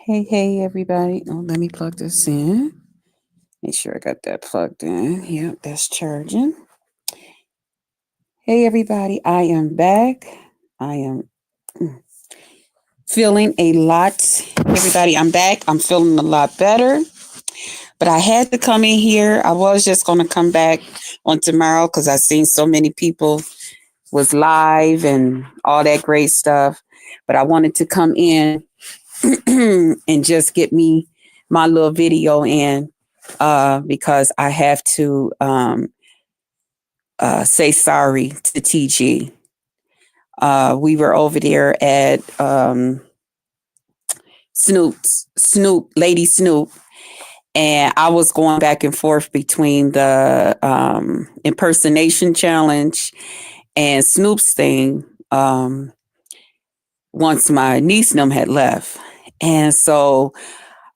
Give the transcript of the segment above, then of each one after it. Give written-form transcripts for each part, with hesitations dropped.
Hey, hey, everybody. Oh, let me plug this in. Make sure I got that plugged in. Yep, that's charging. Hey, everybody. I am back. I am feeling a lot. Everybody, I'm back. I'm feeling a lot better. But I had to come in here. I was just going to come back on tomorrow because I seen so many people was live and all that great stuff. But I wanted to come in and just get me my little video in because I have to say sorry to TG. We were over there at Lady Snoop, and I was going back and forth between the impersonation challenge and Snoop's thing. Once my niece and them had left, and so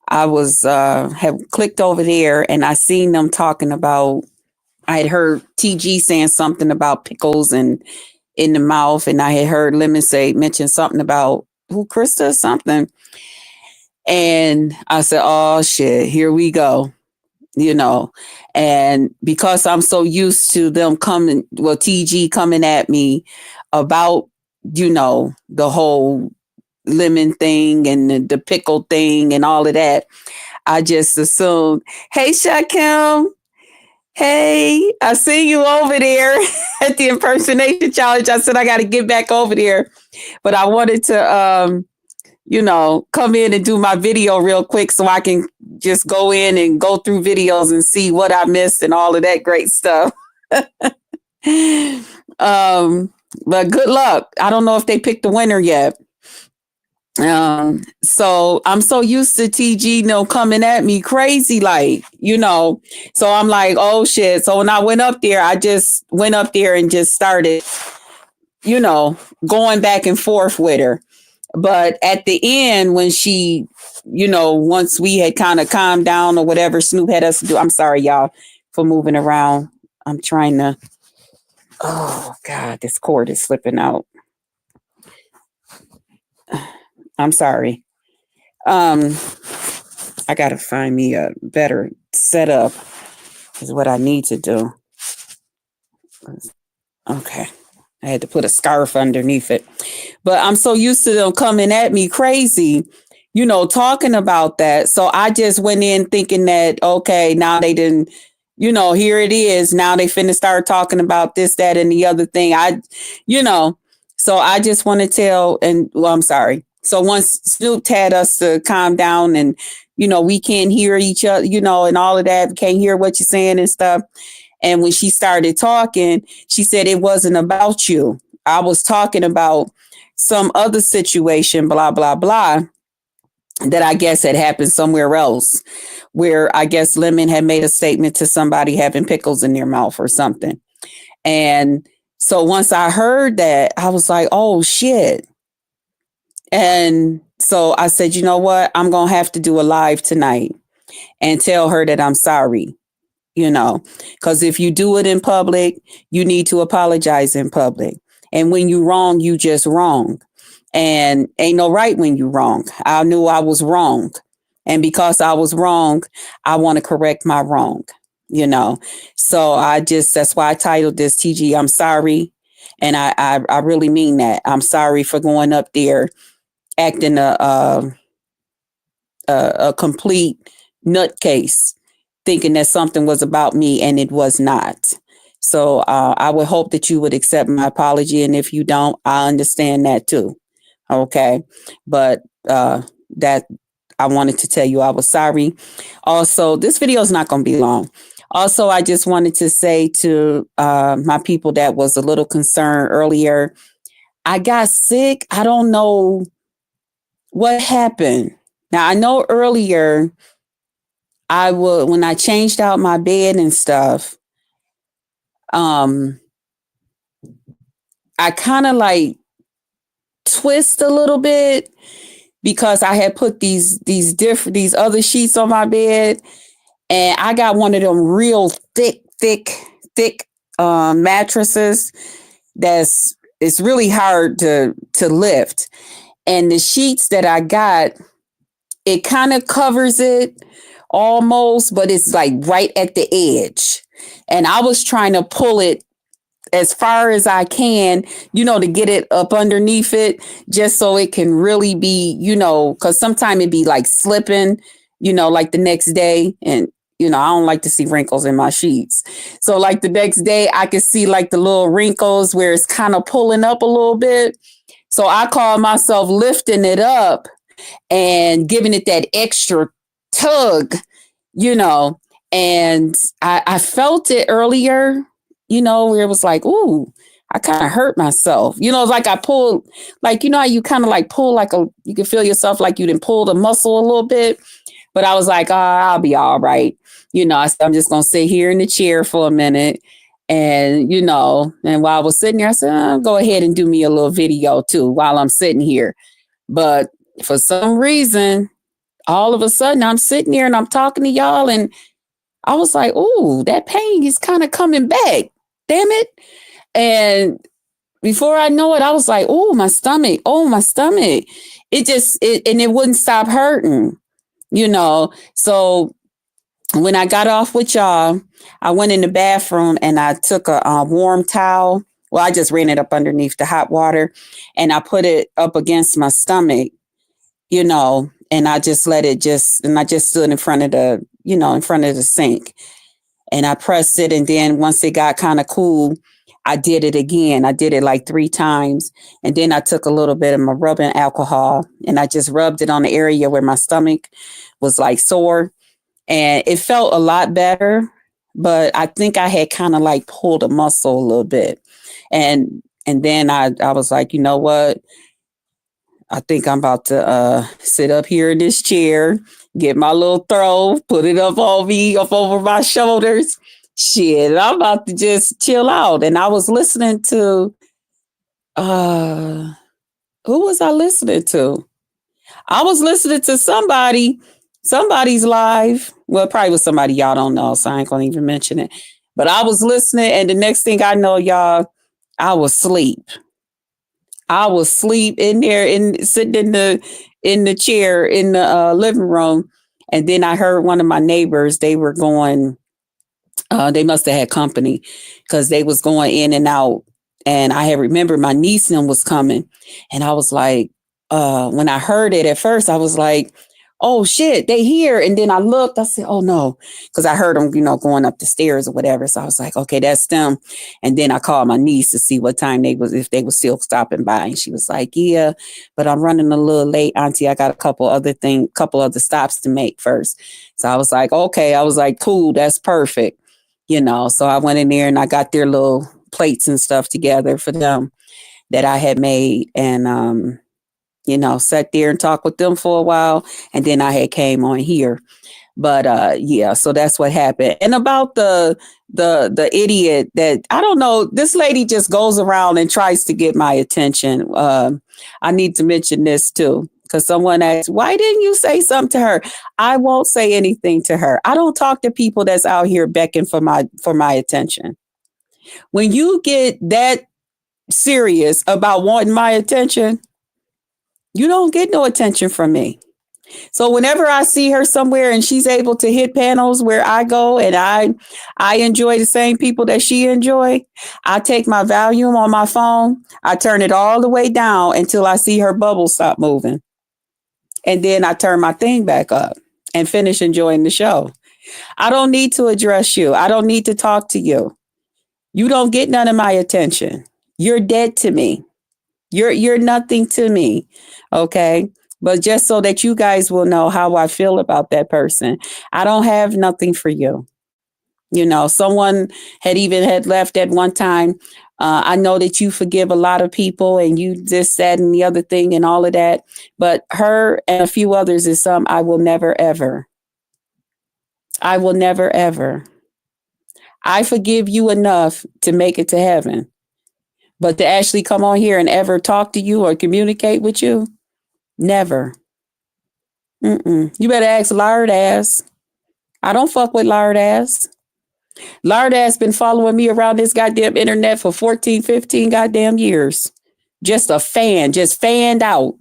I was have clicked over there and I seen them talking about. I had heard TG saying something about pickles and in the mouth, and I had heard Lemon mention something about who Krista or something, and I said, "Oh shit, here we go." You know, and because I'm so used to them coming, well, TG coming at me about, the whole lemon thing and the pickle thing and all of that, I just assumed, hey, Shakim, hey, I see you over there at the impersonation challenge. I said, I got to get back over there. But I wanted to, come in and do my video real quick so I can just go in and go through videos and see what I missed and all of that great stuff. But good luck. I don't know if they picked the winner yet. So I'm so used to TG, coming at me crazy, so I'm like, oh shit. So when I went up there, I just went up there and just started, you know, going back and forth with her. But at the end, when she, once we had kind of calmed down or whatever Snoop had us do, I'm sorry, y'all, for moving around. I'm trying to, oh God, this cord is slipping out. I'm sorry. I got to find me a better setup is what I need to do. Okay. I had to put a scarf underneath it. But I'm so used to them coming at me crazy, talking about that. So I just went in thinking that, okay, now they didn't, here it is. Now they finna start talking about this, that, and the other thing. So I just want to tell, and well, I'm sorry. So once Snoop had us to calm down and, we can't hear each other, and all of that, can't hear what you're saying and stuff. And when she started talking, she said it wasn't about you. I was talking about some other situation, blah, blah, blah, that I guess had happened somewhere else, where I guess Lemon had made a statement to somebody having pickles in their mouth or something. And so once I heard that, I was like, oh shit. And so I said, you know what? I'm going to have to do a live tonight and tell her that I'm sorry, because if you do it in public, you need to apologize in public. And when you wrong, you just wrong. And ain't no right when you wrong. I knew I was wrong. And because I was wrong, I want to correct my wrong, So that's why I titled this TG, I'm sorry. And I really mean that. I'm sorry for going up there acting a complete nutcase, thinking that something was about me and it was not. So I would hope that you would accept my apology. And if you don't, I understand that too. Okay. But that I wanted to tell you I was sorry. Also, this video is not going to be long. Also, I just wanted to say to my people that was a little concerned earlier, I got sick. I don't know what happened. Now, I know earlier when I changed out my bed and stuff, I kind of like twist a little bit because I had put these other sheets on my bed, and I got one of them real thick mattresses it's really hard to lift. And the sheets that I got, it kind of covers it almost, but it's like right at the edge. And I was trying to pull it as far as I can, to get it up underneath it, just so it can really be, because sometimes it be like slipping, like the next day. And, I don't like to see wrinkles in my sheets. So like the next day, I could see like the little wrinkles where it's kind of pulling up a little bit. So I call myself lifting it up and giving it that extra tug, and I felt it earlier, where it was like, ooh, I kind of hurt myself. Like I pulled, like, how you kind of like pull you can feel yourself like you didn't pull the muscle a little bit. But I was like, oh, I'll be all right. I'm just going to sit here in the chair for a minute. And, and while I was sitting there, I said, go ahead and do me a little video too while I'm sitting here. But for some reason, all of a sudden I'm sitting here and I'm talking to y'all and I was like, ooh, that pain is kind of coming back. Damn it. And before I know it, I was like, oh, my stomach. It wouldn't stop hurting, So when I got off with y'all, I went in the bathroom and I took a warm towel. Well, I just ran it up underneath the hot water and I put it up against my stomach, and I just and I just stood in front of the sink and I pressed it. And then once it got kind of cool, I did it again. I did it like 3 times. And then I took a little bit of my rubbing alcohol and I just rubbed it on the area where my stomach was like sore. And it felt a lot better, but I think I had kind of like pulled a muscle a little bit. And then I was like, you know what? I think I'm about to sit up here in this chair, get my little throw, put it up on me, up over my shoulders. Shit, I'm about to just chill out. And I was listening to, who was I listening to? I was listening to somebody's live. Well, it probably was somebody y'all don't know, so I ain't gonna even mention it. But I was listening, and the next thing I know, y'all, I was asleep. I was asleep in there, sitting in the chair in the living room, and then I heard one of my neighbors. They were going. They must have had company because they was going in and out, and I had remembered my niece and them was coming, and I was like, when I heard it at first, I was like, oh shit, they here. And then I looked, I said, oh no, because I heard them, going up the stairs or whatever. So I was like, okay, that's them. And then I called my niece to see what time if they were still stopping by. And she was like, yeah, but I'm running a little late, Auntie. I got a couple other stops to make first. So I was like, okay. I was like, cool, that's perfect. So I went in there and I got their little plates and stuff together for them that I had made. And, sat there and talked with them for a while. And then I had came on here. But yeah, so that's what happened. And about the idiot that, I don't know, this lady just goes around and tries to get my attention. I need to mention this too, because someone asked, why didn't you say something to her? I won't say anything to her. I don't talk to people that's out here begging for my attention. When you get that serious about wanting my attention, you don't get no attention from me. So whenever I see her somewhere and she's able to hit panels where I go and I enjoy the same people that she enjoy, I take my volume on my phone, I turn it all the way down until I see her bubble stop moving. And then I turn my thing back up and finish enjoying the show. I don't need to address you. I don't need to talk to you. You don't get none of my attention. You're dead to me. You're nothing to me. Okay. But just so that you guys will know how I feel about that person, I don't have nothing for you. Someone had left at one time. I know that you forgive a lot of people and you this, that, and the other thing and all of that. But her and a few others is some I will never, ever. I will never, ever. I forgive you enough to make it to heaven. But to actually come on here and ever talk to you or communicate with you, never. You better ask Lard Ass. I don't fuck with Lard Ass. Lard Ass been following me around this goddamn internet for 14, 15 goddamn years. Just a fan, just fanned out.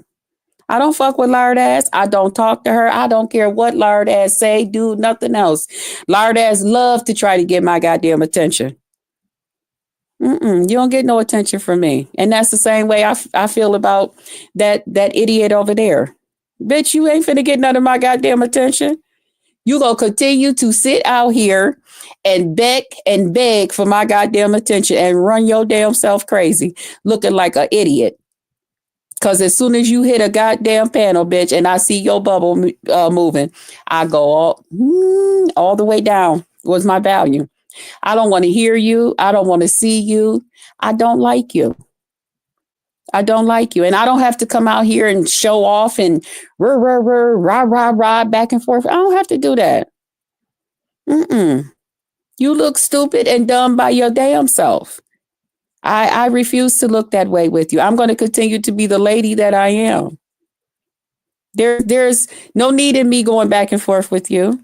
I don't fuck with lard ass. I don't talk to her. I don't care what lard ass say, do nothing else. Lard ass love to try to get my goddamn attention. You don't get no attention from me. And that's the same way I feel about that idiot over there. Bitch, you ain't finna get none of my goddamn attention. You gonna continue to sit out here and beg for my goddamn attention and run your damn self crazy, looking like an idiot. Cause as soon as you hit a goddamn panel, bitch, and I see your bubble moving, I go all the way down. Was my value? I don't want to hear you. I don't want to see you. I don't like you. I don't like you. And I don't have to come out here and show off and rah, back and forth. I don't have to do that. You look stupid and dumb by your damn self. I refuse to look that way with you. I'm going to continue to be the lady that I am. There's no need in me going back and forth with you.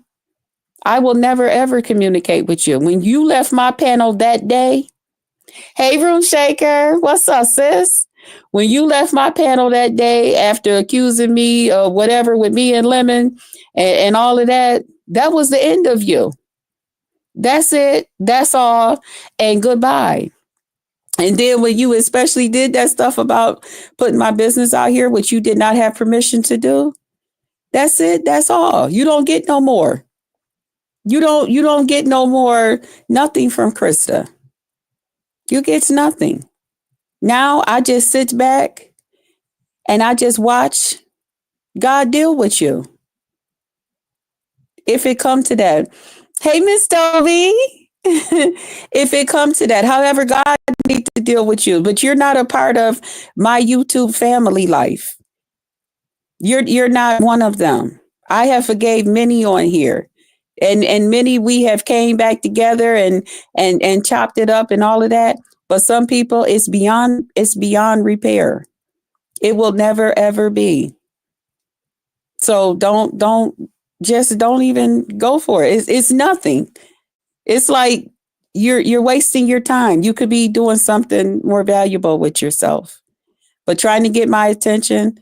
I will never, ever communicate with you. When you left my panel that day, hey, Room Shaker, what's up, sis? When you left my panel that day after accusing me of whatever with me and Lemon and all of that, that was the end of you. That's it. That's all. And goodbye. And then when you especially did that stuff about putting my business out here, which you did not have permission to do, that's it. That's all. You don't get no more. You don't get no more, nothing from Krista. You get nothing. Now I just sit back and I just watch God deal with you. If it come to that. Hey, Miss Toby. If it come to that. However, God needs to deal with you, but you're not a part of my YouTube family life. You're not one of them. I have forgave many on here. And many we have came back together and chopped it up and all of that. But some people it's beyond repair. It will never ever be. So don't even go for it. It's nothing. It's like you're wasting your time. You could be doing something more valuable with yourself. But trying to get my attention,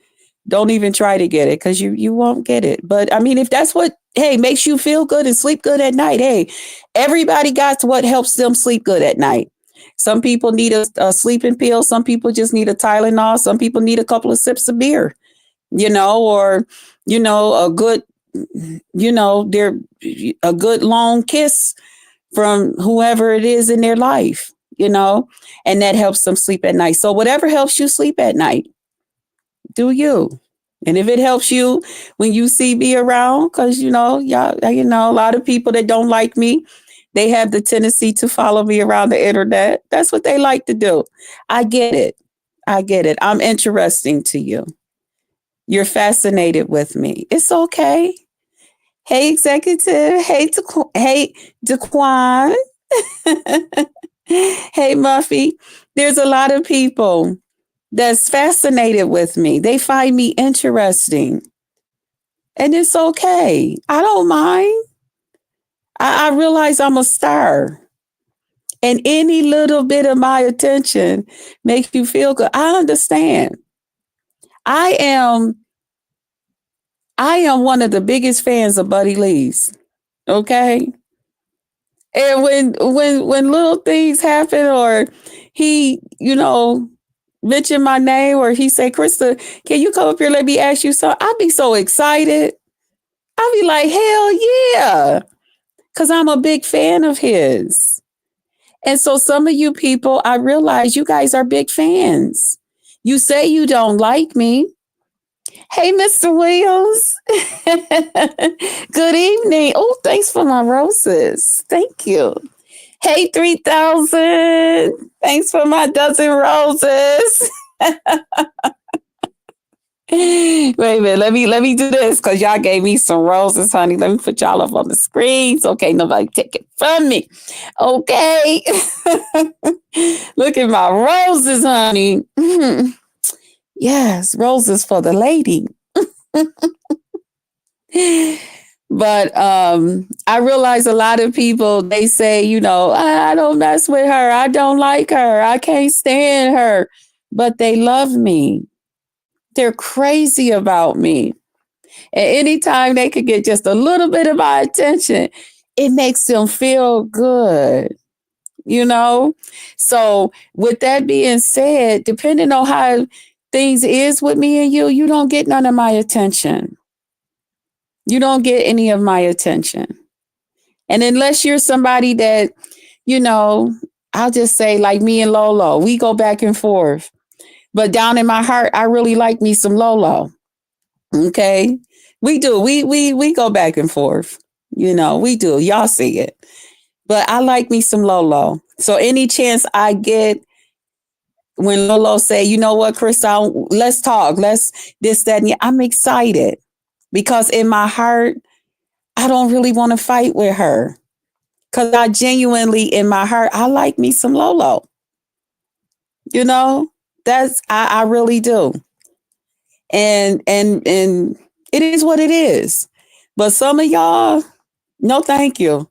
don't even try to get it because you won't get it. But I mean, if that's what makes you feel good and sleep good at night, everybody got what helps them sleep good at night. Some people need a sleeping pill. Some people just need a Tylenol. Some people need a couple of sips of beer, or, a good, they're a good long kiss from whoever it is in their life, and that helps them sleep at night. So whatever helps you sleep at night, do you. And if it helps you when you see me around, because, y'all, a lot of people that don't like me, they have the tendency to follow me around the internet. That's what they like to do. I get it. I'm interesting to you. You're fascinated with me. It's okay. Hey, executive. Hey, Daquan. Hey, Muffy. There's a lot of people that's fascinated with me. They find me interesting. And it's okay. I don't mind. I realize I'm a star. And any little bit of my attention makes you feel good. I understand. I am one of the biggest fans of Buddy Lee's. Okay? And when little things happen or he, mention my name or he say, Krista, can you come up here? Let me ask you something. I'd be so excited. I'd be like, hell yeah. Because I'm a big fan of his. And so some of you people, I realize you guys are big fans. You say you don't like me. Hey, Mr. Williams. Good evening. Oh, thanks for my roses. Thank you. Hey, 3000. Thanks for my dozen roses. Wait a minute. Let me do this because y'all gave me some roses, honey. Let me put y'all up on the screens. Okay, nobody take it from me. Okay. Look at my roses, honey. Yes, roses for the lady. But I realize a lot of people, they say, I don't mess with her. I don't like her. I can't stand her. But they love me. They're crazy about me. And anytime they could get just a little bit of my attention, it makes them feel good, you know? So with that being said, depending on how things is with me and you don't get none of my attention. You don't get any of my attention. And unless you're somebody that, you know, I'll just say like me and Lolo, we go back and forth. But down in my heart, I really like me some Lolo. Okay. We do. We go back and forth. You know, we do. Y'all see it. But I like me some Lolo. So any chance I get when Lolo say, you know what, Krista, let's talk. Let's this, that, and yeah, I'm excited because in my heart, I don't really want to fight with her. Cause I genuinely in my heart, I like me some Lolo. You know, I really do. And it is what it is. But some of y'all, no thank you.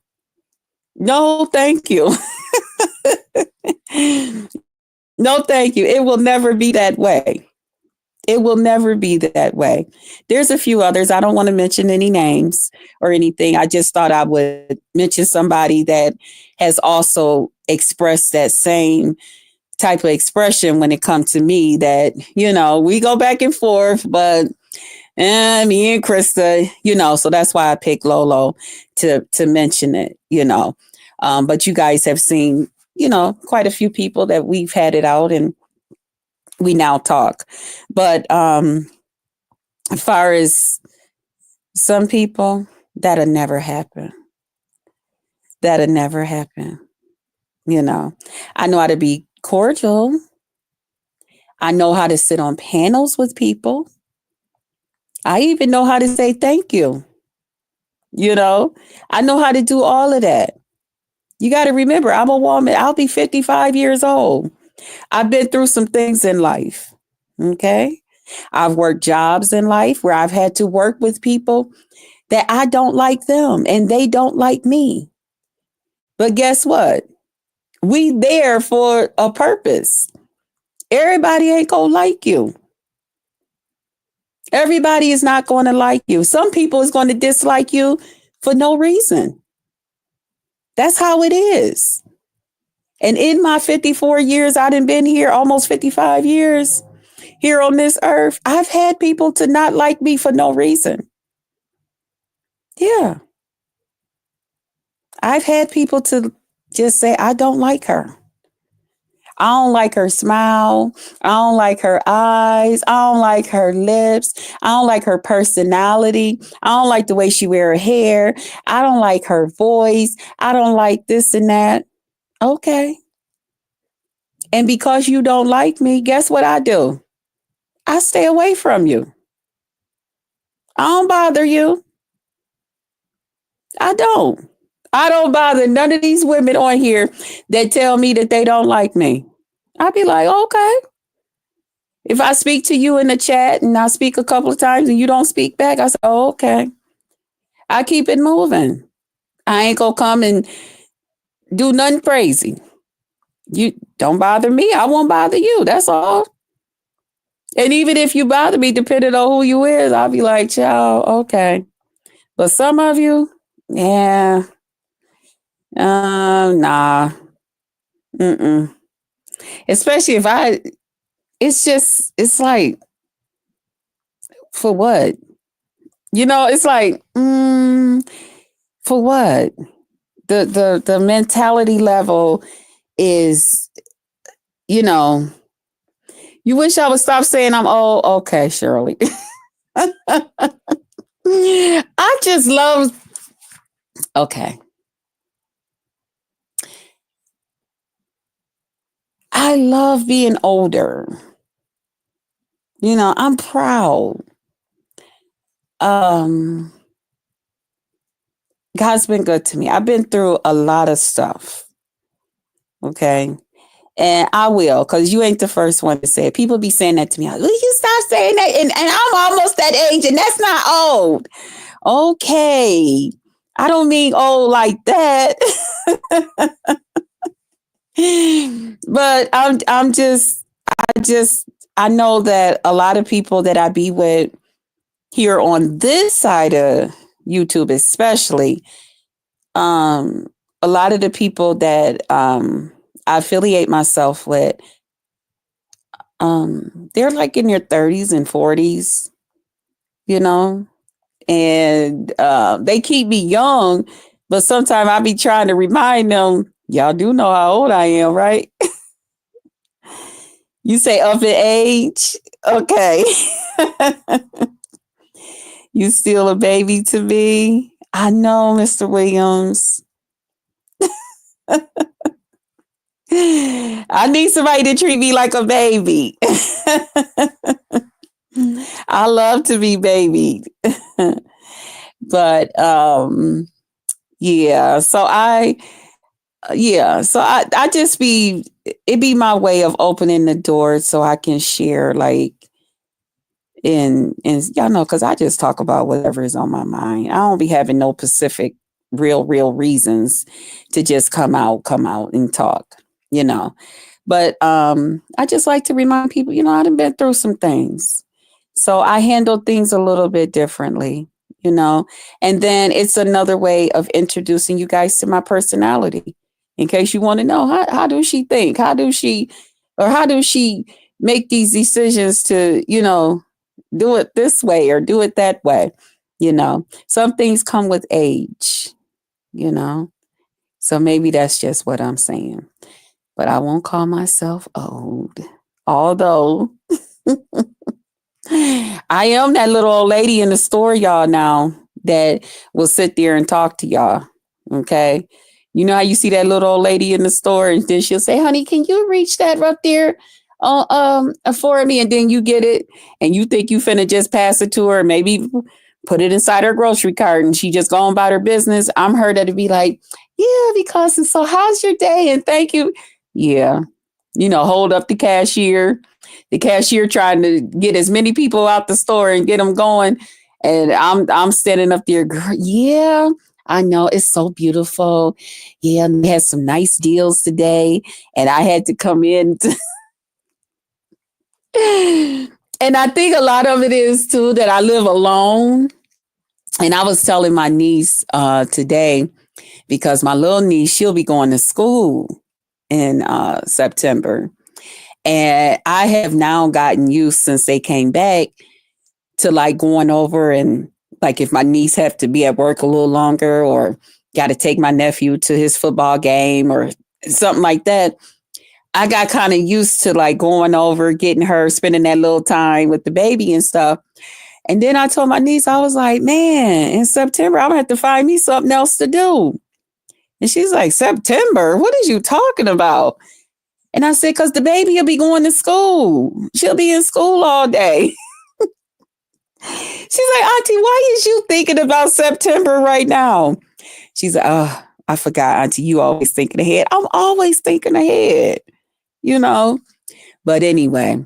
No thank you. No thank you. It will never be that way. It will never be that way. There's a few others. I don't want to mention any names or anything. I just thought I would mention somebody that has also expressed that same type of expression when it comes to me that, you know, we go back and forth, but me and Krista, you know, so that's why I picked Lolo to mention it, you know. But you guys have seen, you know, quite a few people that we've had it out and we now talk. But as far as some people, that'll never happen. That'll never happen. You know, I know how to be cordial. I know how to sit on panels with people. I even know how to say thank you. You know, I know how to do all of that. You got to remember, I'm a woman. I'll be 55 years old. I've been through some things in life. Okay. I've worked jobs in life where I've had to work with people that I don't like them and they don't like me. But guess what? We there for a purpose. Everybody ain't gonna like you. Everybody is not going to like you. Some people is going to dislike you for no reason. That's how it is. And in my 54 years, I done been here almost 55 years here on this earth. I've had people to not like me for no reason. Yeah. I've had people to just say, I don't like her. I don't like her smile. I don't like her eyes. I don't like her lips. I don't like her personality. I don't like the way she wear her hair. I don't like her voice. I don't like this and that. Okay. And because you don't like me, guess what I do? I stay away from you. I don't bother you. I don't. I don't bother none of these women on here that tell me that they don't like me. I'd be like, okay. If I speak to you in the chat and I speak a couple of times and you don't speak back, I say, oh, okay. I keep it moving. I ain't gonna come and do nothing crazy. You don't bother me. I won't bother you. That's all. And even if you bother me, depending on who you is, I'll be like, child, okay. But some of you, yeah, nah, mm-mm. Especially if it's just, it's like, for what? You know, it's like, for what? The mentality level is, you know, you wish I would stop saying I'm old. Okay, Shirley. I just love, okay. I love being older. You know, I'm proud. Um, God's been good to me. I've been through a lot of stuff. Okay. And I will, because you ain't the first one to say it. People be saying that to me. Will you stop saying that? And I'm almost that age, and that's not old. Okay. I don't mean old like that. But I I know that a lot of people that I be with here on this side of YouTube, especially, um, a lot of the people that I affiliate myself with, they're like in their 30s and 40s, you know, and they keep me young, but sometimes I be trying to remind them, y'all do know how old I am, right? You say up in age? Okay. You still a baby to me? I know, Mr. Williams. I need somebody to treat me like a baby. I love to be babied. But yeah, so I just be it be my way of opening the door so I can share like and y'all know because I just talk about whatever is on my mind. I don't be having no specific real reasons to just come out and talk, you know. But I just like to remind people, I done been through some things. So I handle things a little bit differently, you know. And then it's another way of introducing you guys to my personality. In case you want to know, how do she think? How does she make these decisions to, do it this way or do it that way? Some things come with age, you know. So maybe that's just what I'm saying. But I won't call myself old. Although I am that little old lady in the store, y'all, now that will sit there and talk to y'all. Okay. You know how you see that little old lady in the store and then she'll say, honey, can you reach that up there for me? And then you get it and you think you finna just pass it to her, maybe put it inside her grocery cart and she just going about her business. I'm her that'd be like, yeah, because and so how's your day? And thank you. Yeah. Hold up the cashier trying to get as many people out the store and get them going. And I'm standing up there, girl, yeah, I know it's so beautiful. Yeah, and they had some nice deals today. And I had to come in. And I think a lot of it is too that I live alone. And I was telling my niece today, because my little niece, she'll be going to school in September. And I have now gotten used since they came back to like going over and like if my niece have to be at work a little longer or got to take my nephew to his football game or something like that. I got kind of used to like going over, getting her, spending that little time with the baby and stuff. And then I told my niece, I was like, man, in September, I'm gonna have to find me something else to do. And she's like, September? What are you talking about? And I said, because the baby will be going to school. She'll be in school all day. She's like, Auntie, why is you thinking about September right now? She's like, oh, I forgot, Auntie, you always thinking ahead. I'm always thinking ahead, But anyway,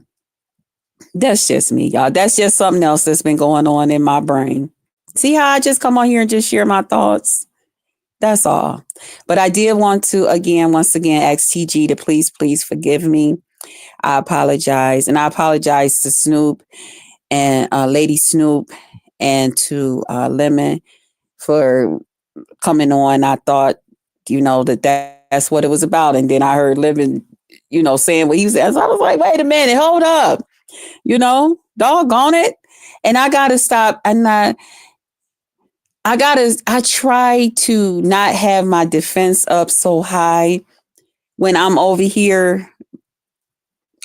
that's just me, y'all. That's just something else that's been going on in my brain. See how I just come on here and just share my thoughts? That's all. But I did want to, once again, ask TG to please forgive me. I apologize. And I apologize to Snoop and Lady Snoop and to Lemon for coming on. I thought, that's what it was about. And then I heard Lemon, saying what he said. So I was like, wait a minute, hold up. Doggone it. And I got to stop. And I try to not have my defense up so high when I'm over here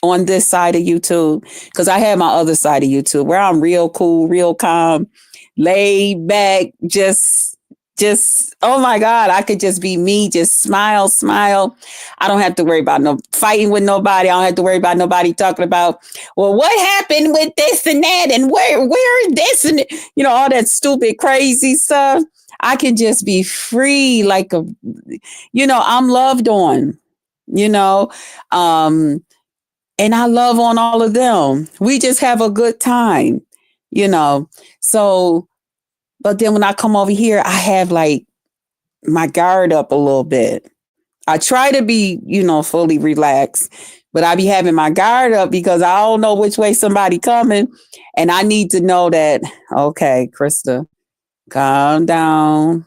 on this side of YouTube, because I have my other side of YouTube where I'm real cool, real calm, laid back, just, oh my God, I could just be me, just smile. I don't have to worry about no fighting with nobody. I don't have to worry about nobody talking about, well, what happened with this and that and where is this and, all that stupid, crazy stuff. I can just be free like I'm loved on, and I love on all of them. We just have a good time, So, but then when I come over here, I have like my guard up a little bit. I try to be, fully relaxed, But I be having my guard up because I don't know which way somebody coming. And I need to know that, okay, Krista, calm down.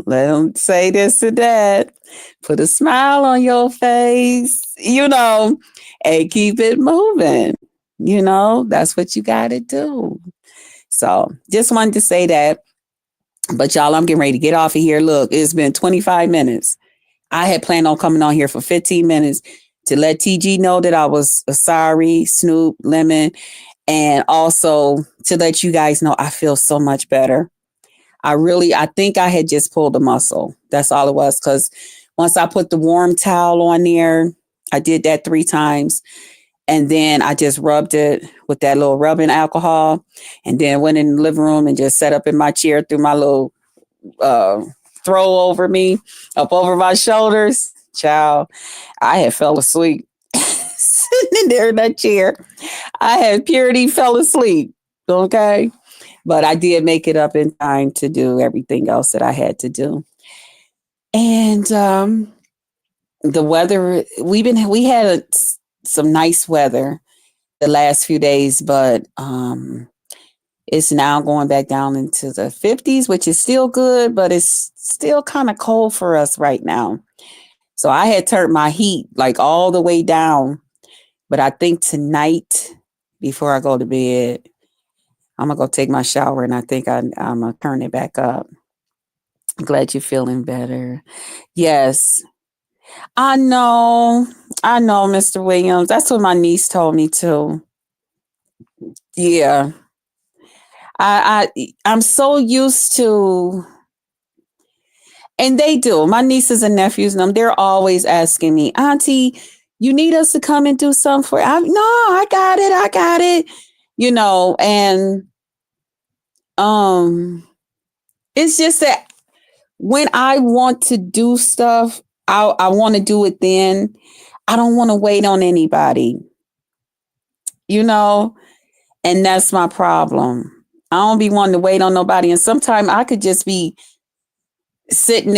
Let them say this to that. Put a smile on your face, and keep it moving. That's what you got to do. So just wanted to say that. But y'all, I'm getting ready to get off of here. Look, it's been 25 minutes. I had planned on coming on here for 15 minutes to let TG know that I was sorry, Snoop, Lemon, and also to let you guys know I feel so much better. I think I had just pulled a muscle. That's all it was. Because once I put the warm towel on there, I did that 3 times. And then I just rubbed it with that little rubbing alcohol. And then went in the living room and just sat up in my chair, threw my little throw over me, up over my shoulders. Child, I had fell asleep sitting in there in that chair. I had purity fell asleep. Okay. But I did make it up in time to do everything else that I had to do. And the weather, we had some nice weather the last few days, but it's now going back down into the 50s, which is still good, but it's still kind of cold for us right now. So I had turned my heat like all the way down. But I think tonight, before I go to bed, I'm going to go take my shower, and I think I'm going to turn it back up. I'm glad you're feeling better. Yes. I know, Mr. Williams. That's what my niece told me too. Yeah. I'm so used to, and they do. My nieces and nephews, and them, they're always asking me, Auntie, you need us to come and do something for you? No, I got it. And it's just that when I want to do stuff, I want to do it then. I don't want to wait on anybody, and that's my problem. I don't be wanting to wait on nobody. And sometimes I could just be sitting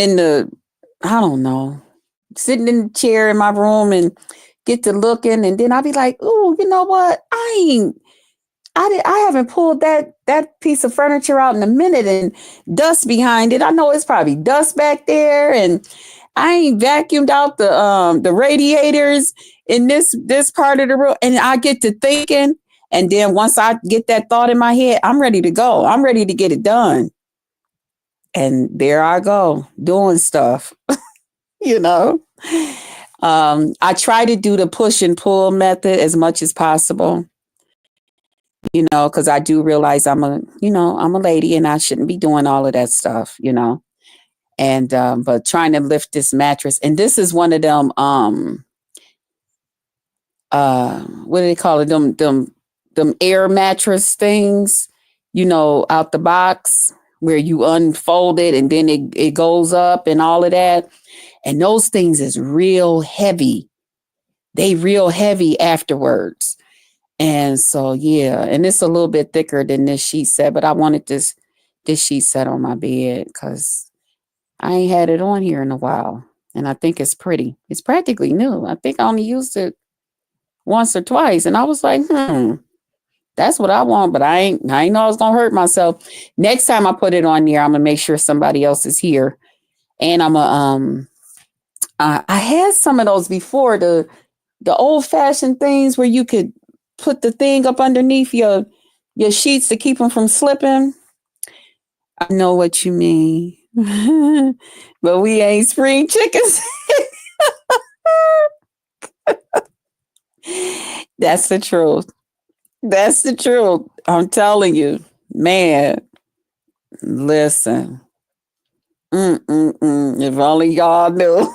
sitting in the chair in my room and get to looking. And then I'll be like, oh, you know what? I haven't pulled that piece of furniture out in a minute, and dust behind it. I know it's probably dust back there, and I ain't vacuumed out the radiators in this part of the room. And I get to thinking, and then once I get that thought in my head, I'm ready to go. I'm ready to get it done. And there I go doing stuff, I try to do the push and pull method as much as possible. Because I do realize I'm a lady, and I shouldn't be doing all of that stuff, and but trying to lift this mattress. And this is one of them, what do they call it? Them air mattress things, out the box where you unfold it and then it goes up and all of that. And those things is real heavy. They real heavy afterwards. And so, yeah, and it's a little bit thicker than this sheet set, but I wanted this sheet set on my bed because I ain't had it on here in a while. And I think it's pretty. It's practically new. I think I only used it once or twice. And I was like, that's what I want, but I ain't know I was going to hurt myself. Next time I put it on there, I'm going to make sure somebody else is here. And I had some of those before, the old fashioned things where you could put the thing up underneath your sheets to keep them from slipping. I know what you mean, but we ain't spring chickens. That's the truth. That's the truth. I'm telling you, man, listen, if only y'all knew.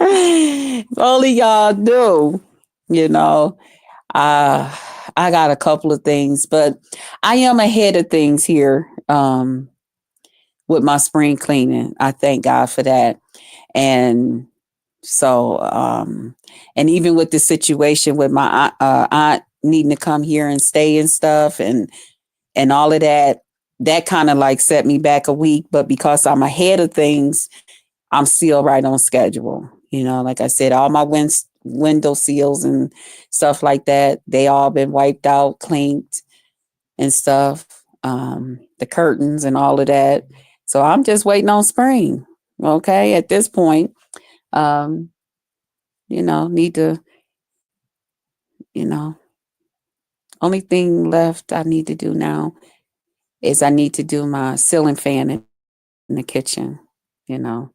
If only y'all knew, I got a couple of things, but I am ahead of things here with my spring cleaning. I thank God for that. And so, and even with the situation with my aunt needing to come here and stay and stuff and all of that kind of like set me back a week. But because I'm ahead of things, I'm still right on schedule, Like I said, all my window seals and stuff like that, they all been wiped out, cleaned and stuff. The curtains and all of that. So I'm just waiting on spring. Okay, at this point, um, need to, you know, only thing left I need to do now is I need to do my ceiling fan in the kitchen. You know,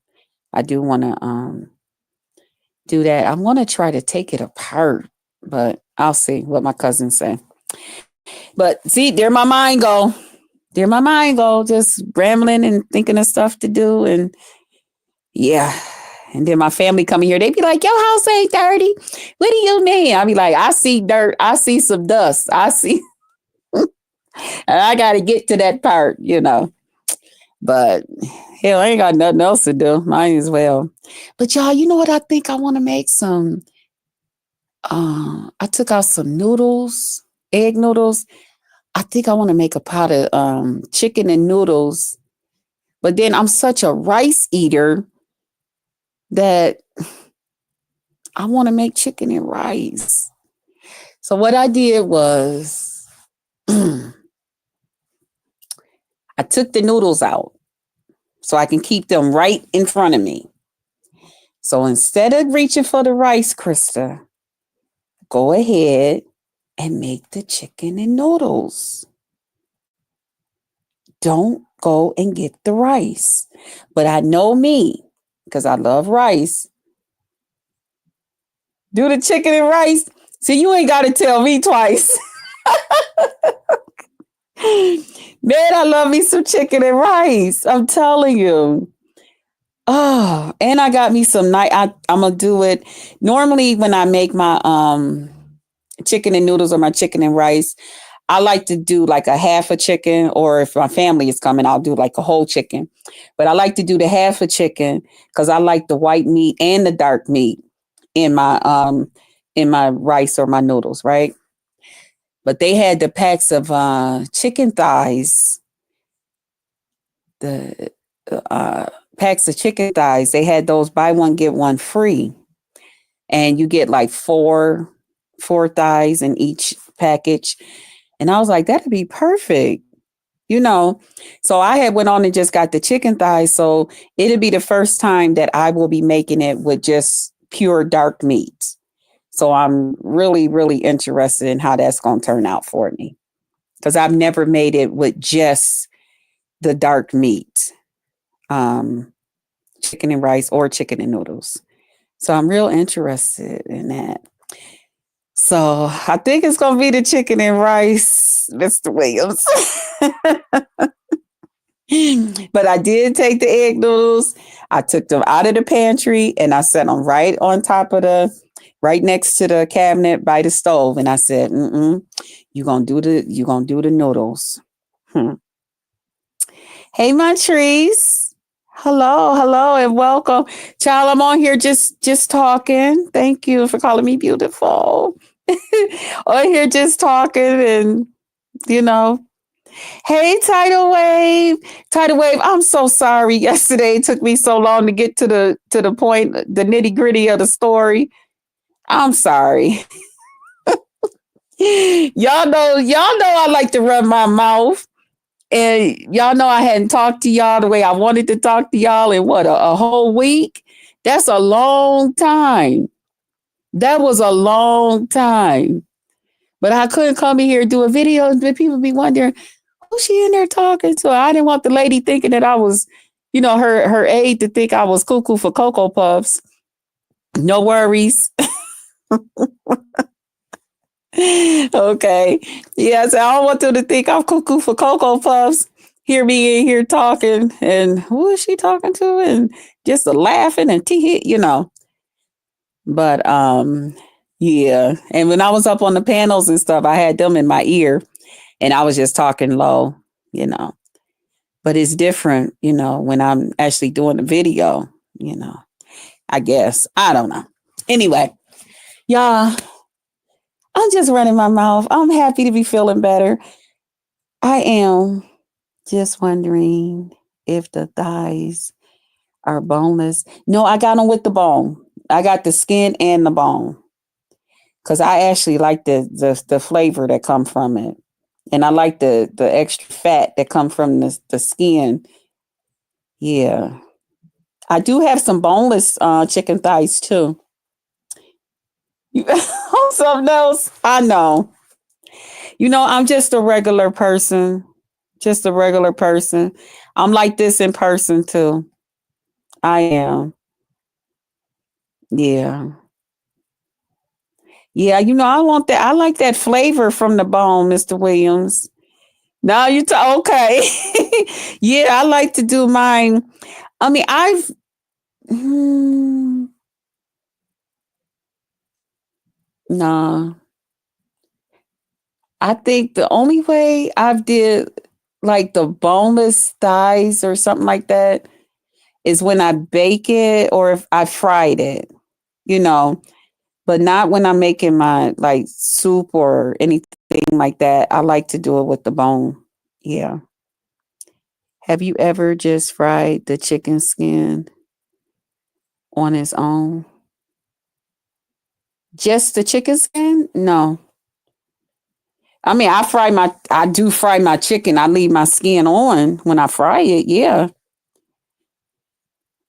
I do want to do that. I want to try to take it apart, but I'll see what my cousins say. But see, there my mind go. There my mind go, just rambling and thinking of stuff to do. And yeah. And then my family coming here, they be like, your house ain't dirty. What do you mean? I be like, I see dirt. I see some dust. I see. And I got to get to that part. But hell, I ain't got nothing else to do. Might as well. But y'all, you know what I think I want to make some? I took out some noodles, egg noodles. I think I want to make a pot of chicken and noodles. But then I'm such a rice eater that I want to make chicken and rice. So what I did was I took the noodles out so I can keep them right in front of me. So instead of reaching for the rice, Krista, go ahead and make the chicken and noodles. Don't go and get the rice. But I know me, because I love rice. Do the chicken and rice. See, you ain't got to tell me twice. Man, I love me some chicken and rice. I'm telling you. Oh, and I got me some night. I'm gonna do it. Normally, when I make my chicken and noodles or my chicken and rice, I like to do like a half a chicken, or if my family is coming, I'll do like a whole chicken. But I like to do the half a chicken because I like the white meat and the dark meat in my rice or my noodles, right? But they had the packs of chicken thighs, the packs of chicken thighs. They had those buy one get one free, and you get like four thighs in each package. And I was like, that'd be perfect. So I had went on and just got the chicken thighs. So it'll be the first time that I will be making it with just pure dark meat. So I'm really, really interested in how that's going to turn out for me, because I've never made it with just the dark meat, chicken and rice or chicken and noodles. So I'm real interested in that. So I think it's going to be the chicken and rice, Mr. Williams. But I did take the egg noodles. I took them out of the pantry and I set them right on top of right next to the cabinet by the stove. And I said, you're going to do the noodles. Hey, my trees. Hello, and welcome. Child, I'm on here just talking. Thank you for calling me beautiful. On here just talking and, Hey, Tidal Wave. I'm so sorry. Yesterday it took me so long to get to the point, the nitty-gritty of the story. I'm sorry. Y'all know I like to run my mouth. And y'all know I hadn't talked to y'all the way I wanted to talk to y'all in a whole week? That's a long time. That was a long time. But I couldn't come in here and do a video, and people be wondering, who's she in there talking to? I didn't want the lady thinking that I was, her aide to think I was cuckoo for Cocoa Puffs. No worries. Okay. Yeah, so I don't want them to think I'm cuckoo for Cocoa Puffs. Hear me in here talking, and who is she talking to? And just laughing and But yeah. And when I was up on the panels and stuff, I had them in my ear and I was just talking low. But it's different, when I'm actually doing the video, I guess. I don't know. Anyway, y'all, I'm just running my mouth. I'm happy to be feeling better. I am just wondering if the thighs are boneless. No, I got them with the bone. I got the skin and the bone because I actually like the flavor that come from it, and I like the extra fat that come from the skin. Yeah, I do have some boneless chicken thighs too. You, something else? I know. I'm just a regular person. Just a regular person. I'm like this in person too. I am. Yeah. Yeah, I want that. I like that flavor from the bone, Mr. Williams. Now you talk okay. Yeah, I like to do mine. I mean, nah. I think the only way I've did like the boneless thighs or something like that is when I bake it or if I fried it, you know, but not when I'm making my like soup or anything like that. I like to do it with the bone. Yeah. Have you ever just fried the chicken skin on its own? Just the chicken skin? No. I mean, I do fry my chicken. I leave my skin on when I fry it. Yeah.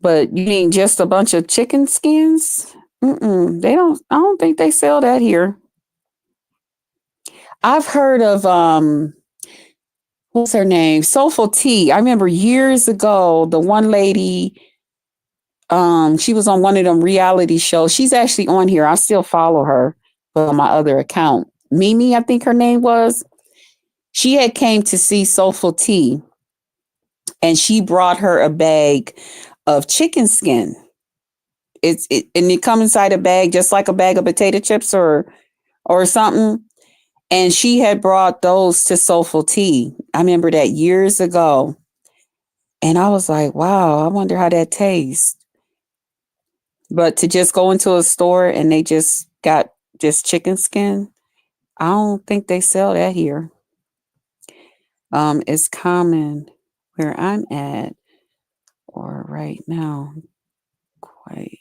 But you mean just a bunch of chicken skins? I don't think they sell that here. I've heard of, what's her name? Soulful Tea. I remember years ago, the one lady, she was on one of them reality shows. She's actually on here. I still follow her, but on my other account. Mimi, I think her name was. She had came to see Soulful Tea and she brought her a bag of chicken skin. And it come inside a bag just like a bag of potato chips or something. And she had brought those to Soulful Tea. I remember that years ago. And I was like, wow, I wonder how that tastes. But to just go into a store and they just got just chicken skin, I don't think they sell that here. It's common where I'm at or right now. Quite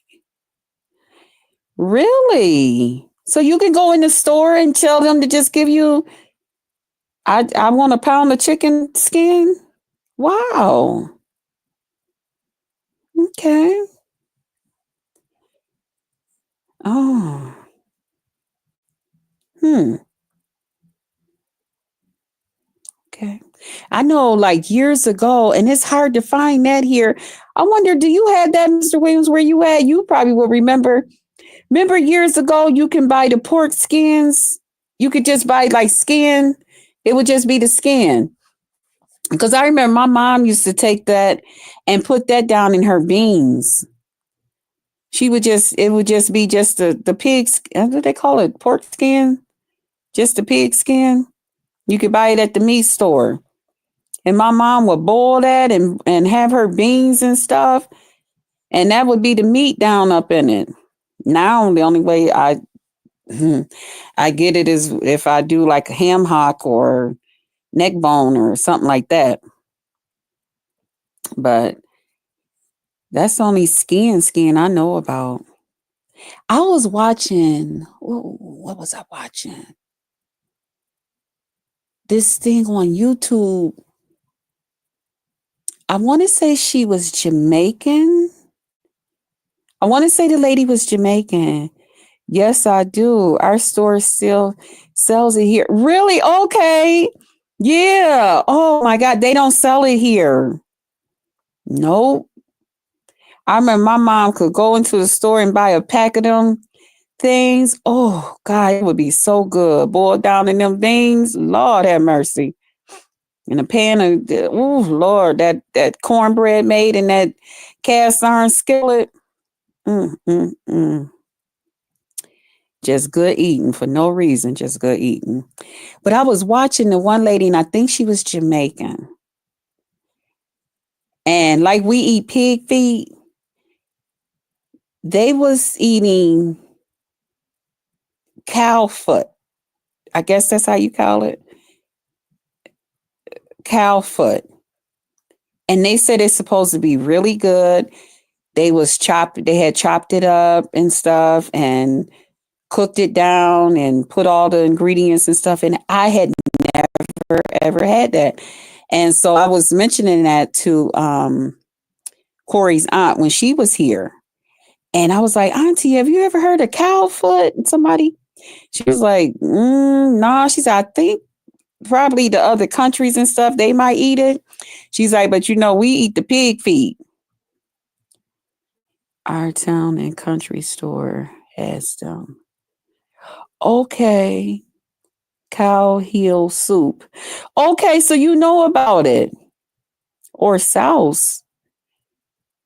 really. So you can go in the store and tell them to just give you. I want a pound of chicken skin. Wow. Okay. Oh. Hmm. Okay. I know like years ago, and it's hard to find that here. I wonder, do you have that, Mr. Williams, where you at? You probably will remember. Remember years ago, you can buy the pork skins. You could just buy like skin. It would just be the skin. Because I remember my mom used to take that and put that down in her beans. It would just be just the pig's, what do they call it? Pork skin? Just the pig skin. You could buy it at the meat store. And my mom would boil that and have her beans and stuff. And that would be the meat down up in it. Now, the only way I get it is if I do like a ham hock or neck bone or something like that. But that's only skin I know about. I was watching, what was I watching? This thing on YouTube. I want to say she was Jamaican. I want to say the lady was Jamaican. Yes, I do. Our store still sells it here. Really? Okay. Yeah. Oh my God. They don't sell it here. Nope. I remember my mom could go into the store and buy a pack of them things. Oh God, it would be so good. Boiled down in them beans. Lord have mercy. In a pan of oh Lord, that cornbread made in that cast iron skillet. Mm, mm, mm. Just good eating for no reason, just good eating. But I was watching the one lady, and I think she was Jamaican. And like we eat pig feet, they was eating cow foot. I guess that's how you call it. Cow foot. And they said it's supposed to be really good. they had chopped it up and stuff and cooked it down and put all the ingredients and stuff in. I had never ever had that. And so I was mentioning that to Corey's aunt when she was here. And I was like, Auntie, have you ever heard of cow foot? And she was like, nah. She said, I think probably the other countries and stuff, they might eat it. She's like, but we eat the pig feet. Our town and country store has them. Okay. Cow heel soup. Okay, so you know about it. Or souse.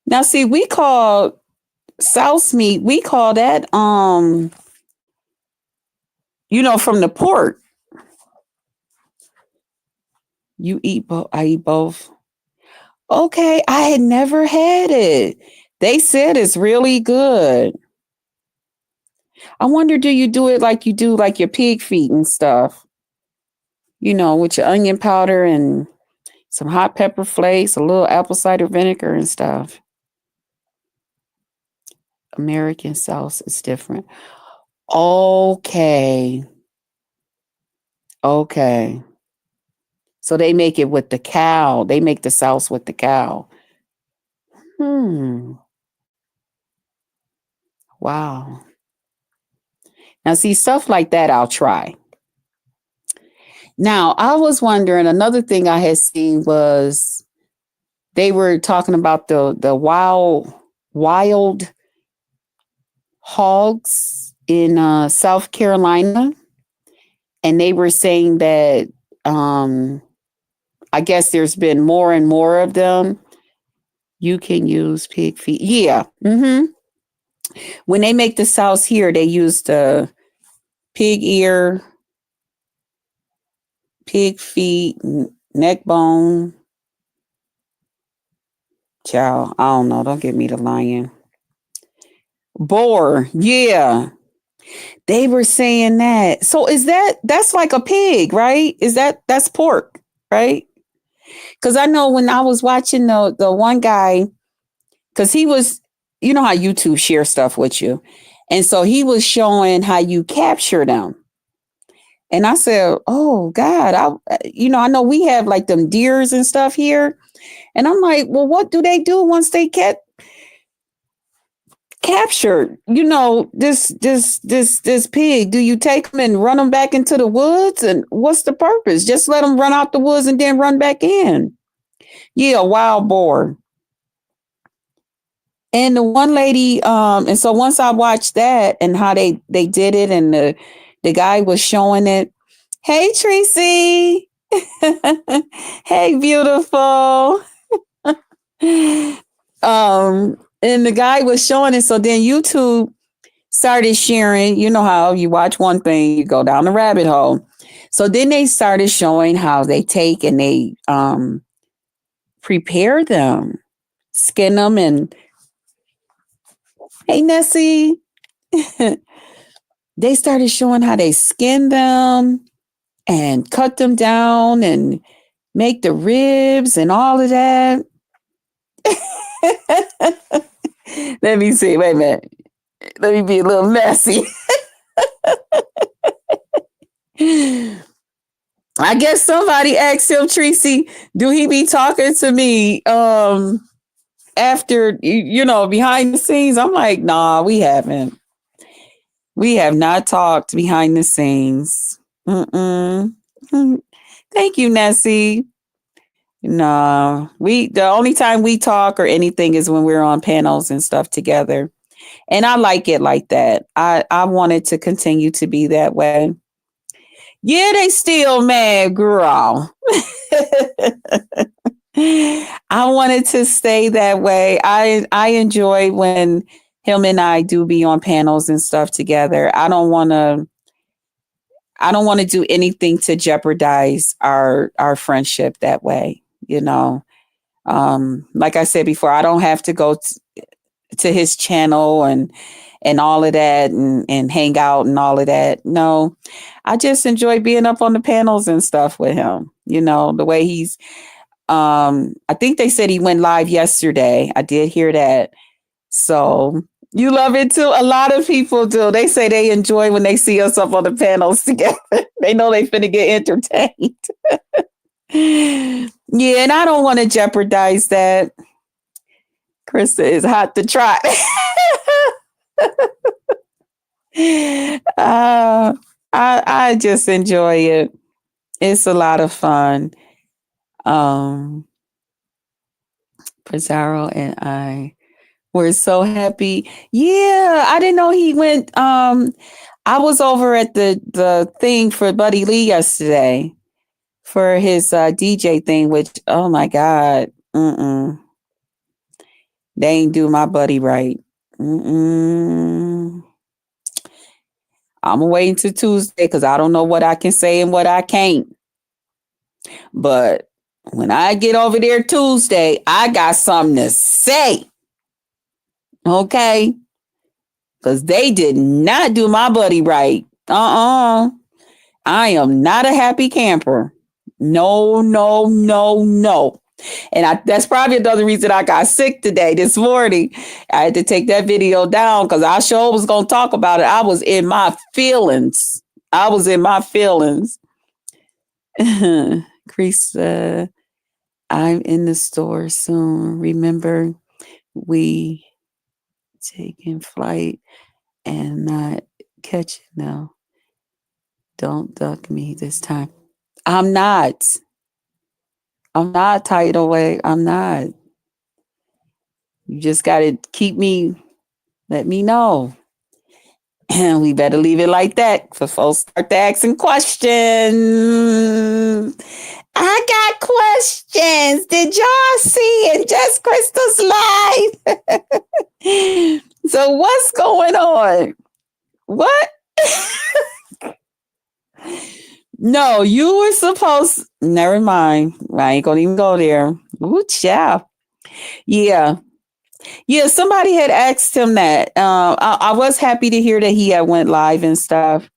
Now see, we call souse meat, we call that from the pork. You eat both. I eat both. Okay, I had never had it. They said it's really good. I wonder, do you do it like you do like your pig feet and stuff? With your onion powder and some hot pepper flakes, a little apple cider vinegar and stuff. American sauce is different. Okay. Okay. So they make it with the cow. They make the sauce with the cow. Wow. Now, see, stuff like that I'll try. Now, I was wondering, another thing I had seen was they were talking about the wild hogs in South Carolina. And they were saying that I guess there's been more and more of them. You can use pig feet. Yeah. When they make the sauce here, they use the pig ear, pig feet, neck bone. Child, I don't know. Don't give me the lion. Boar. Yeah. They were saying that. So that's like a pig, right? That's pork, right? Because I know when I was watching the one guy, because he was, how YouTube shares stuff with you. And so he was showing how you capture them. And I said, oh God, I know we have like them deers and stuff here. And I'm like, well, what do they do once they get captured? This pig, do you take them and run them back into the woods? And what's the purpose? Just let them run out the woods and then run back in. Yeah, wild boar. And the one lady, and so once I watched that and how they did it, and the guy was showing it. Hey, Tracy. Hey, beautiful. And the guy was showing it. So then YouTube started sharing, how you watch one thing, you go down the rabbit hole. So then they started showing how they take and they prepare them, skin them, and hey, Nessie. They started showing how they skin them and cut them down and make the ribs and all of that. Let me see. Wait a minute. Let me be a little messy. I guess somebody asked him, Tracy, do he be talking to me after, behind the scenes? I'm like, nah, we haven't. We have not talked behind the scenes. Thank you, Nessie. No, the only time we talk or anything is when we're on panels and stuff together. And I like it like that. I want it to continue to be that way. Yeah, they still mad, girl. I want it to stay that way. I enjoy when him and I do be on panels and stuff together. I don't want to do anything to jeopardize our friendship that way. Like I said before, I don't have to go to his channel and all of that and hang out and all of that. No, I just enjoy being up on the panels and stuff with him. The way he's, I think they said he went live yesterday. I did hear that. So you love it too. A lot of people do. They say they enjoy when they see us up on the panels together. They know they finna get entertained. Yeah, and I don't want to jeopardize that. Krista is hot to trot. I just enjoy it. It's a lot of fun. Um, Pizarro and I were so happy. Yeah, I didn't know he went. I was over at the thing for Buddy Lee yesterday for his DJ thing, which oh my god, they ain't do my buddy right. Mm-mm. I'm waiting till Tuesday because I don't know what I can say and what I can't. But when I get over there Tuesday, I got something to say. Okay? Because they did not do my buddy right. I am not a happy camper. No, no, no, no. And that's probably another reason I got sick today, this morning. I had to take that video down because I sure was going to talk about it. I was in my feelings. Chris, I'm in the store soon. Remember, we taking flight and not catching now. Don't duck me this time. I'm not. I'm not tidal wave. I'm not. You just got to let me know. And we better leave it like that for folks start asking questions. I got questions. Did y'all see in Just Crystal's life? So what's going on? What? No, you were supposed. Never mind. I ain't gonna even go there. Ooh, child. Yeah. Yeah, somebody had asked him that. I was happy to hear that he had went live and stuff.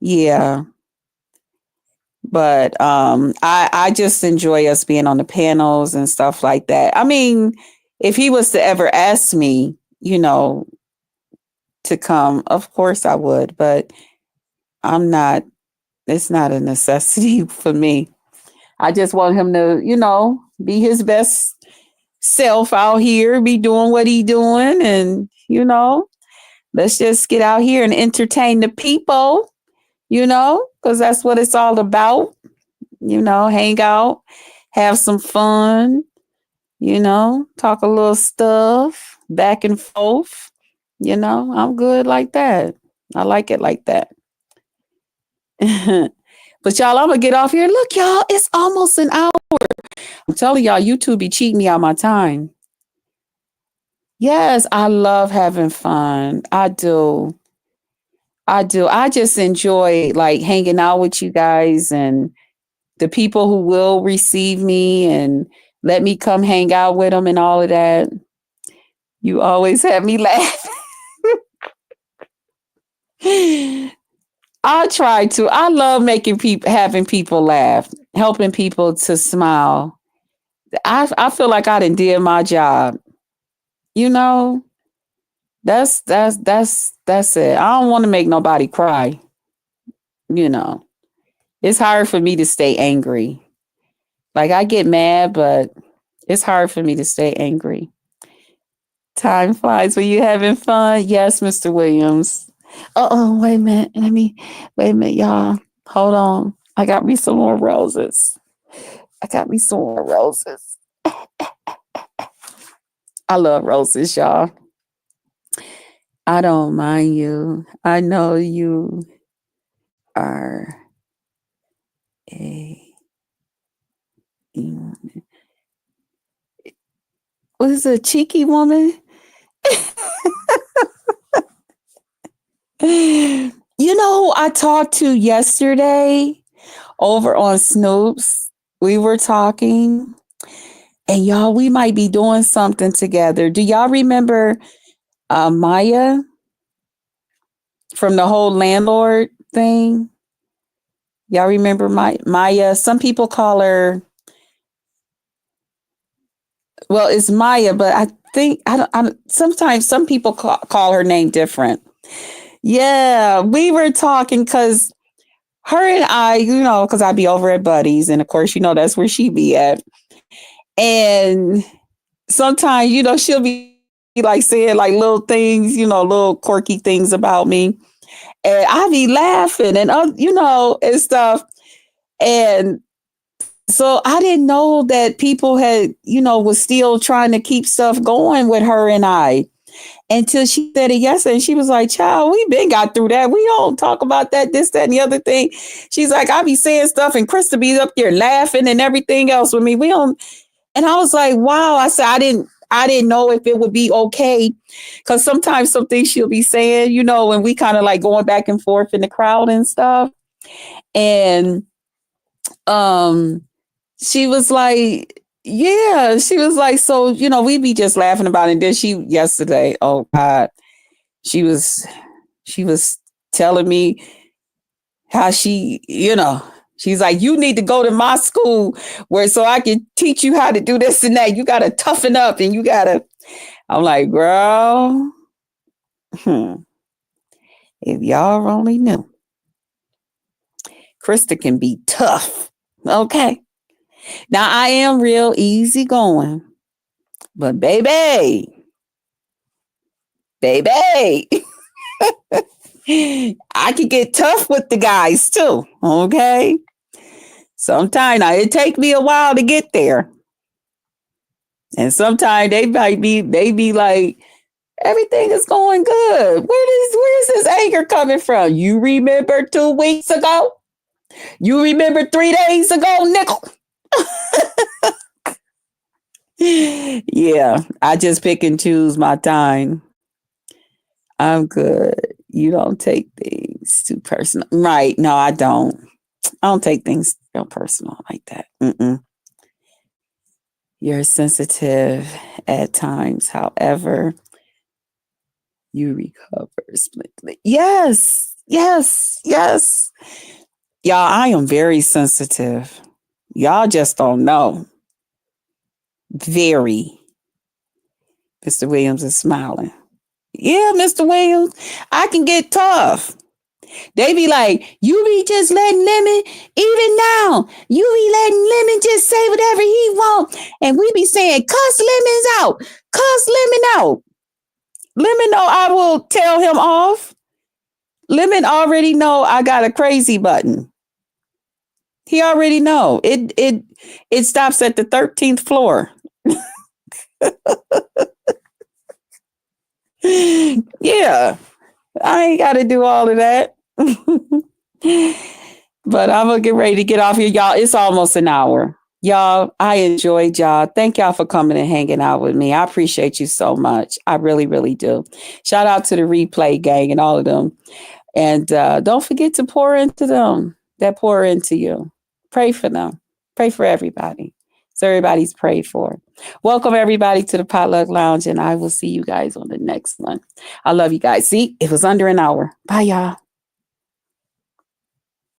Yeah. But I just enjoy us being on the panels and stuff like that. I mean, if he was to ever ask me, to come, of course I would, but I'm not, it's not a necessity for me. I just want him to, be his best self out here, be doing what he doing, and let's just get out here and entertain the people, because that's what it's all about. Hang out, have some fun, talk a little stuff back and forth. I'm good like that. I like it like that. But y'all, I'm gonna get off here. Look, y'all, it's almost an hour. I'm telling y'all, YouTube be cheating me out my time. Yes, I love having fun. I do. I do. I just enjoy like hanging out with you guys and the people who will receive me and let me come hang out with them and all of that. You always have me laugh. I try to. I love having people laugh, helping people to smile. I feel like I did my job. You know, that's it. I don't want to make nobody cry. It's hard for me to stay angry. Like I get mad, but it's hard for me to stay angry. Time flies when you're having fun. Yes, Mr. Williams. Wait a minute. Wait a minute, y'all. Hold on. I got me some more roses. I love roses, y'all. I don't mind you. I know you are a what is a cheeky woman? I talked to yesterday over on Snoops. We were talking, and y'all, we might be doing something together. Do y'all remember Maya from the whole landlord thing? Y'all remember Maya? Some people call her, well, it's Maya, but I think I don't sometimes some people call her name different. Yeah, we were talking because her and I, because I'd be over at Buddy's, and of course, that's where she be at. And sometimes, she'll be like saying like little things, little quirky things about me. And I be laughing and, and stuff. And so I didn't know that people had, was still trying to keep stuff going with her and I until she said it yesterday. And she was like, child, we been got through that. We don't talk about that, this, that, and the other thing. She's like, I be saying stuff and Krista be up there laughing and everything else with me. We don't. And I was like, wow. I said, I didn't know if it would be okay. Because sometimes some things she'll be saying, and we kind of like going back and forth in the crowd and stuff. And she was like, yeah, she was like, so, we'd be just laughing about it. And then she yesterday, oh God, she was telling me how she, she's like, you need to go to my school so I can teach you how to do this and that. You got to toughen up and you got to, I'm like, girl, if y'all only knew, Krista can be tough. Okay. Now I am real easygoing, but baby, I can get tough with the guys too. Okay. Sometimes it take me a while to get there. And sometimes they be like, everything is going good. Where's this anger coming from? You remember 2 weeks ago? You remember 3 days ago, nickel? Yeah, I just pick and choose my time. I'm good. You don't take things too personal. Right. No, I don't. I don't take things real personal like that. Mm-mm. You're sensitive at times. However, you recover splendidly. Yes. Yes. Yes. Y'all, I am very sensitive. Y'all just don't know. Very. Mr. Williams is smiling. Yeah, Mr. Williams, I can get tough. They be like, you be just letting Lemon, even now, you be letting Lemon just say whatever he want. And we be saying, cuss Lemons out. Cuss Lemon out. Lemon know I will tell him off. Lemon already know I got a crazy button. He already know. It stops at the 13th floor. Yeah. I ain't got to do all of that. But I'm going to get ready to get off here. Y'all, it's almost an hour. Y'all, I enjoyed y'all. Thank y'all for coming and hanging out with me. I appreciate you so much. I really, really do. Shout out to the replay gang and all of them. And don't forget to pour into them that pour into you. Pray for them. Pray for everybody. So everybody's prayed for. Welcome everybody to the Potluck Lounge, and I will see you guys on the next one. I love you guys. See, it was under an hour. Bye, y'all.